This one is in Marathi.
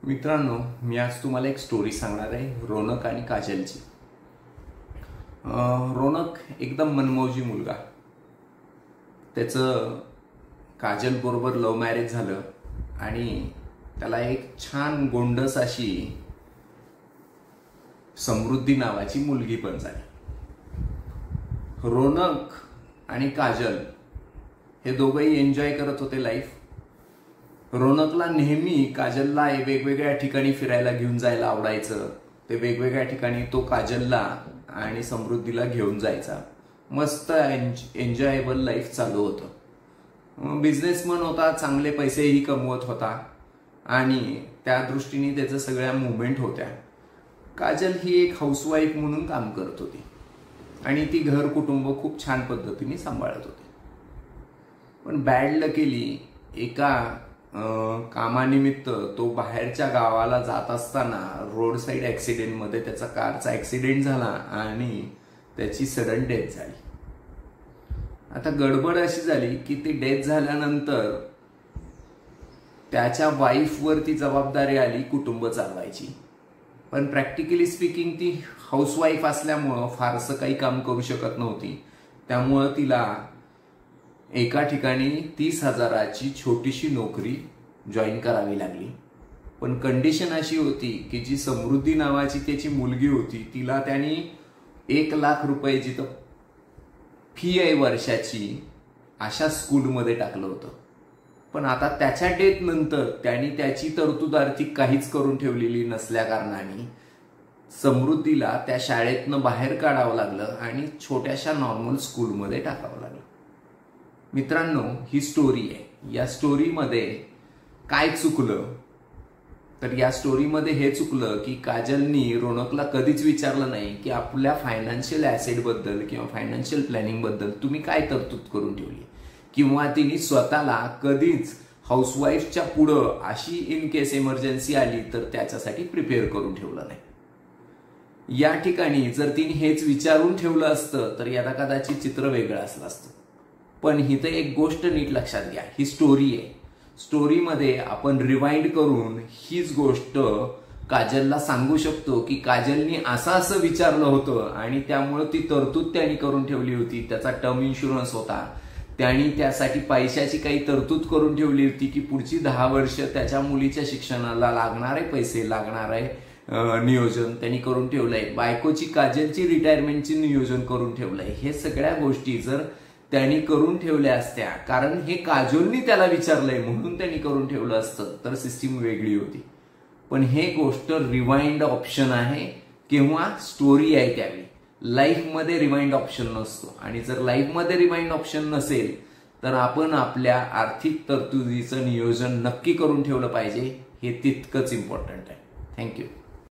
मित्रांनो, मी आज तुम्हाला एक स्टोरी सांगणार आहे रौनक आणि काजलची। रौनक एकदम मनमौजी मुलगा, त्याचं काजल बरोबर लव्ह मॅरेज झालं आणि त्याला एक छान गोंडस अशी समृद्धी नावाची मुलगी पण झाली। रौनक आणि काजल हे दोघंही एन्जॉय करत होते लाईफ। रौनकला नेहमी काजलला वेगवेगळ्या ठिकाणी फिरायला घेऊन जायला आवडायचं। ते वेगवेगळ्या ठिकाणी तो काजलला आणि समृद्धीला घेऊन जायचा। मस्त एन्जॉयबल लाईफ चालू होतं। बिझनेसमन होता, चांगले पैसेही कमवत होता आणि त्या दृष्टीने त्याचं सगळ्या मुवमेंट होत्या। काजल ही एक हाऊसवाईफ म्हणून काम करत होती आणि ती घर कुटुंब खूप छान पद्धतीने सांभाळत होती। पण बॅड लकीली एका कामानिमित्त तो बाहेरच्या गावाला जात असताना रोड साइड ऍक्सिडेंट मध्ये त्याचा कारचा ऍक्सिडेंट झाला आणि त्याची सडन डेथ झाली। आता गडबड अशी झाली की ती डेथ झाल्यानंतर त्याच्या वाईफ वरती जबाबदारी आली कुटुंब चालवायची। पण प्रॅक्टिकली स्पीकिंग ती हाऊसवाईफ असल्यामुळं फारसं काही काम करू शकत नव्हती। त्यामुळं तिला एका ठिकाणी 30,000ची छोटीशी नोकरी जॉईन करावी लागली। पण कंडिशन अशी होती की जी समृद्धी नावाची त्याची मुलगी होती तिला त्यांनी 1,00,000 रुपये जिथं फी आहे वर्षाची अशा स्कूलमध्ये टाकलं होतं। पण आता त्याच्या डेथ नंतर त्यांनी त्याची तरतूद आर्थिक काहीच करून ठेवलेली नसल्या कारणाने समृद्धीला त्या शाळेतनं बाहेर काढावं लागलं आणि छोट्याशा नॉर्मल स्कूलमध्ये टाकावं लागलं। मित्रांनो, ही स्टोरी आहे। या स्टोरीमध्ये काय चुकलं तर या स्टोरीमध्ये हे चुकलं की काजलनी रौनकला कधीच विचारलं नाही की आपल्या फायनान्शियल ॲसेट बद्दल किंवा फायनान्शियल प्लॅनिंग बद्दल तुम्ही काय तरतूद करून ठेवली, किंवा तिने स्वतःला कधीच हाऊसवाईफच्या पुढं अशी इन केस इमर्जन्सी आली तर त्याच्यासाठी प्रिपेअर करून ठेवलं नाही। या ठिकाणी जर तिने हेच विचारून ठेवलं असतं तर याला कदाचित चित्र वेगळं असलं असतं। पण हिथं एक गोष्ट नीट लक्षात घ्या, ही स्टोरी आहे। स्टोरीमध्ये आपण रिवाइंड करून हीच गोष्ट काजलला सांगू शकतो की काजलनी असं विचारलं होतं आणि त्यामुळे ती तरतूद त्यांनी करून ठेवली होती। त्याचा टर्म इन्शुरन्स होता, त्यांनी त्यासाठी पैशाची काही तरतूद करून ठेवली होती की पुढची 10 वर्ष त्याच्या मुलीच्या शिक्षणाला लागणारे पैसे लागणारे नियोजन त्यांनी करून ठेवलंय। बायकोची काजलची रिटायरमेंटची नियोजन करून ठेवलंय। हे सगळ्या गोष्टी जर त्यांनी करून ठेवल्या असत्या, कारण हे काजलनी त्याला विचारलंय म्हणून त्यांनी करून ठेवलं असतं तर सिस्टीम वेगळी होती। पण हे गोष्ट रिवाइंड ऑप्शन आहे किंवा स्टोरी आहे। त्यावेळी लाईफमध्ये रिवाइंड ऑप्शन नसतो आणि जर लाईफमध्ये रिवाइंड ऑप्शन नसेल तर आपण आपल्या आर्थिक तरतुदीचं नियोजन नक्की करून ठेवलं पाहिजे। हे तितकंच इम्पॉर्टंट आहे। थँक्यू।